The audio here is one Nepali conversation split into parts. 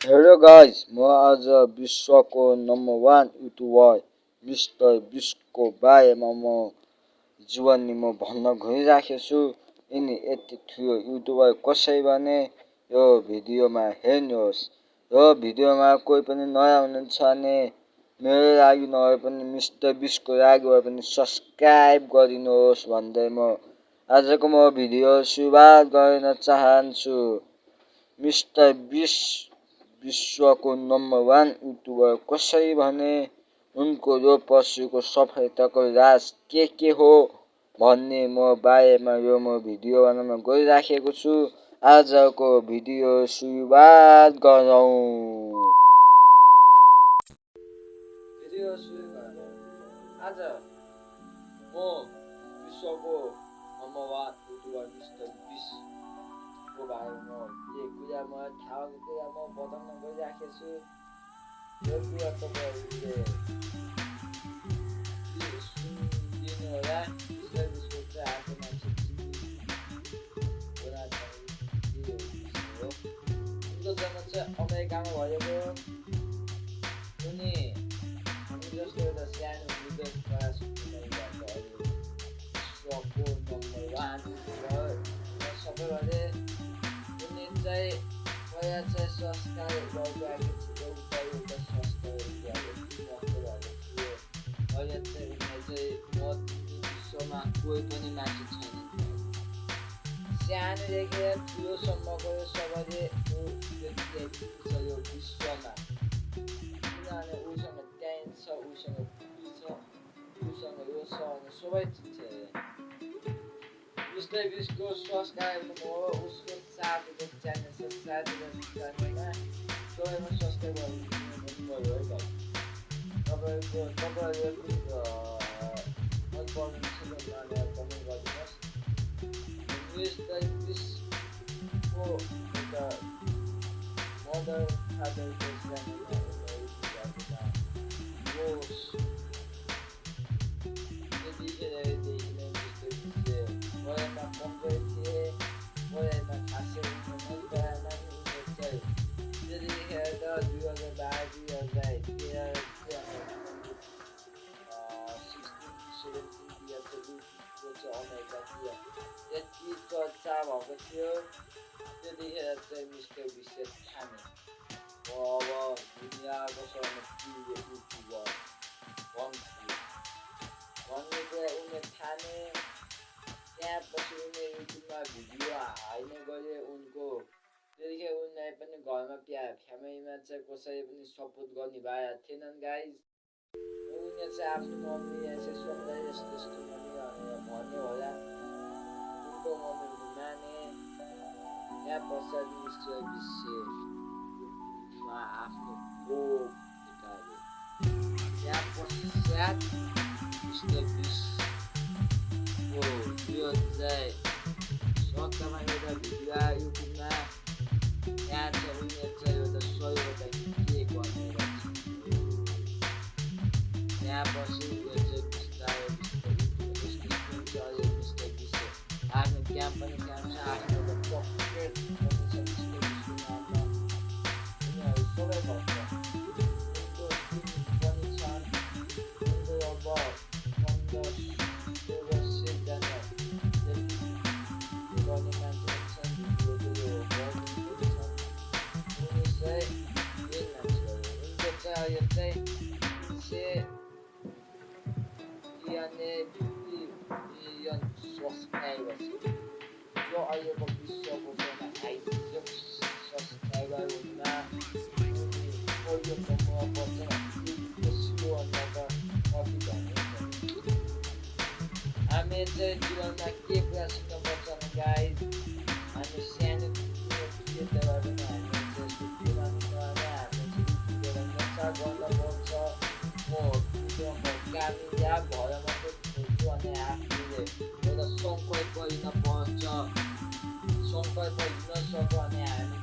हेलो गाइस, म आज विश्वको नम्बर 1 युट्युबर मिस्टर बिस्टको बारेमा म जीवनी म भन्न गइराखेको छु। यिनी यति ठुलो युट्युबर कसरी बने यो भिडियोमा हेर्नुहोस्। यो भिडियोमा कोही पनि नयाँ हुनुहुन्छ भने मेरो लागि नभए पनि मिस्टर बिस्टको लागि भए पनि सब्सक्राइब गरिदिनुहोस् भन्दै म आजको म भिडियो सुरुवात गर्न चाहन्छु। मिस्टर बिस्ट विश्वको नम्बर 1 युट्युबर कसरी भने, उनको यो पछिको सफलताको राज के हो भन्ने म बारेमा यो म भिडियो बनाउन गइराखेको छु। आजको भिडियो सुरुवात गरौँ। भिडियो सुरु गरौँ। आज म विश्वको नम्बर 1 युट्युबर मिस्टर बिस्टको बारेमा के कुरा मलाई थाहा भएको कुरा म बताउन गइराखेको छु। यो कुरा तपाईँहरूले सुनिदिनु होला। मिस्टर बिस्टको चाहिँ आफ्नो मान्छे हो। उनको जन्म चाहिँ अमेरिकामा भएको। उनी हामी जस्तो एउटा सानो मिडल क्लास फ्यामिलीबाट विश्वको नम्बर 1 युट्युबर सबैभन्दा उनी चाहिँ पहिला चाहिँ संस्कार गएको थियो। एउटा संस्कार गएको थियो। अहिले चाहिँ उनीलाई चाहिँ विश्वमा कोही पनि मान्छे छैन। सानोदेखि ठुलोसम्मको यो सबैले यो विश्वमा, किनभने उसँग ट्यालेन्ट छ, उसँग बुद्धि छ, उसँग यो छ भने सबै चिज छ। मिस्टर बिस्टको सब्सक्राइब गर्नु हो। उसको साथीको च्यानल छ, च्यानलमा सबैमा सब्सक्राइब गर्नु है त। तपाईँहरूले मन पर्ने छ भने कमेन्ट गरिदिनुहोस्। मिस्टर बिस्टको एउटा मदर फादरको च्यानलमा त्यतिखेरदेखि नै मिस्टर बिस्टले पढाइमा कमजोर थिए। पढाइमा खासै उनीहरू चाहिँ त्यतिखेर त 2012-2013 अमेरिकातिर यति चर्चा भएको थियो। त्यतिखेर चाहिँ मिस्टर बिस्टले ठाने अब दुनियाँको सबैभन्दा ठुलो युट्युबर बन्छु भन्ने कुरा उनले ठाने। त्यहाँपछि उनले युट्युबमा भिडियो हाल्ने गरे उनको। त्यतिखेर उनलाई पनि घरमा फ्यामिलीमा चाहिँ कसैले पनि सपोर्ट गर्ने भएका थिएनन् गाइज। उनले चाहिँ आफ्नो मम्मी सबैलाई यस्तो यस्तो मम्मी भनेर भन्यो होला। उनको मम्मीले माने। त्यहाँ पछाडि मिस्टर बिस्टमा आफ्नो कोप निकाल्यो। त्यहाँ पश्चात मिस्टर बिस्टको 2017मा एउटा भिडियो आयो युट्युबमा। त्यहाँ चाहिँ उनीहरू चाहिँ एउटा 100वटा के भनेर त्यहाँपछि उयो चाहिँ बिस्तारै मिस्टर बिस्टले आफ्नो क्याम्प पनि आफ्नो एउटा पकेट पनि छ मिस्टर बिस्टको नाममा। उनीहरू सबै भन्छ। उनको टिम पनि छन्। उनको अब 15-16जना गर्ने मान्छे छन्। उनी चाहिँ मेन मान्छे हो। उनको चाहिँ अहिले चाहिँ 350 मिलियन सब्सक्राइबर छ। यो अहिलेको विश्वको सबैभन्दा हाइएस्ट सब्सक्राइबर हुनुमा पहिलो नम्बरमा पर्छ। सिओ नम्बर कति भन्ने हामी चाहिँ जीवनमा के कुरा सिक्नुपर्छ भने गाइज, हामी सानो केटाबाट पनि हामी चाहिँ नसा गर्नुपर्छ। म कामयाब भएर मात्रै खोज्छु अनि आफूले एउटा सङ्कल्प लिनुपर्छ। सङ्कल्प लिन सक्यो भने हामी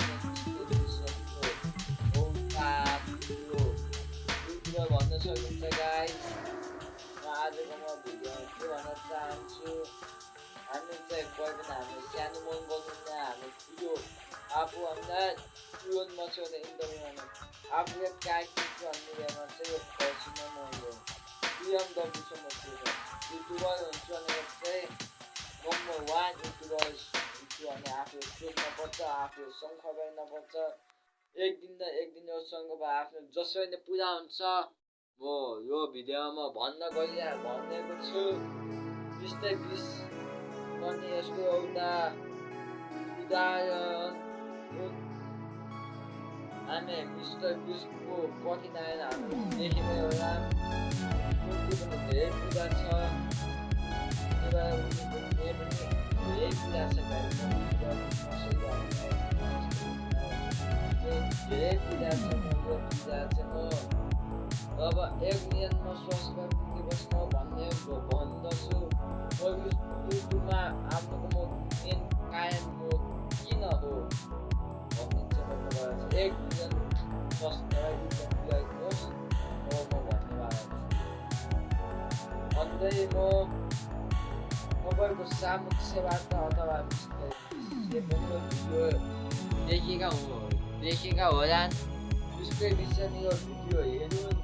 युट्युबर भन्न सकिन्छ गाइज। म आजको म भिडियोमा के भन्न चाहन्छु, हामी चाहिँ कोही पनि हामी सानो मन गर्नुहुन्न। हामी ठुलो आफूभन्दा ठुलो मन मान्छेहरू इन्टरभ्यूमा आफूले गाइडको अन्यमा चाहिँ यो पर्सिन म यो BMW समस्या युट्युबर हुन्छु भनेर चाहिँ नम्बर 1 युट्युबर हुन्छु भने आफू सोच्नुपर्छ, आफू सङ्घर्ष गर्नुपर्छ। एक दिन न एक दिन यो सङ्घर्ष आफ्नो जसरी नै पुरा हुन्छ। म यो भिडियोमा भनेको छु 20 गर्ने यसको एउटा उदाहरण हो। हामी मिस्टर बिस्टको कठिनाइहरू हामी देखेकै होला। उनको पनि धेरै कुरा छ, धेरै कुरा छ, धेरै कुरा छ। अब 1 मिलियनमा सब्सक्राइब पुगेपछि म भन्दछु म युट्युबमा आफ्नो म मेन कायम हो किन हो भन्ने चाहिँ म 1 मिलियन सब्सक्राइब पुऱ्याइदिनुहोस् म भन्नेवाला छु। अन्त म तपाईँको सामुक्षबाट अथवा भिडियो देखेका होला। उसकै विषयमा यो भिडियो हेरुन्,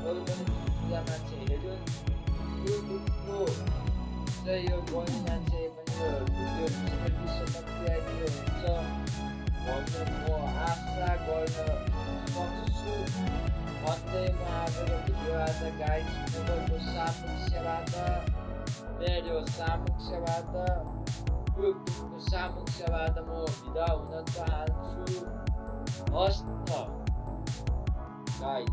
अरू पनि ठुला मान्छे हेरुन्। युट्युबको चाहिँ यो गर्ने मान्छे पनि यो भिडियो विषयमा पुऱ्याइदियो हुन्छ भन्ने म आशा गर्न सक्छु। भन्दै म आजको भिडियो आज गाइस तपाईँको मेरो सामुक्षबाट युट्युबको सामुक्षबाट म बिदा हुन चाहन्छु। हस्त गाइस।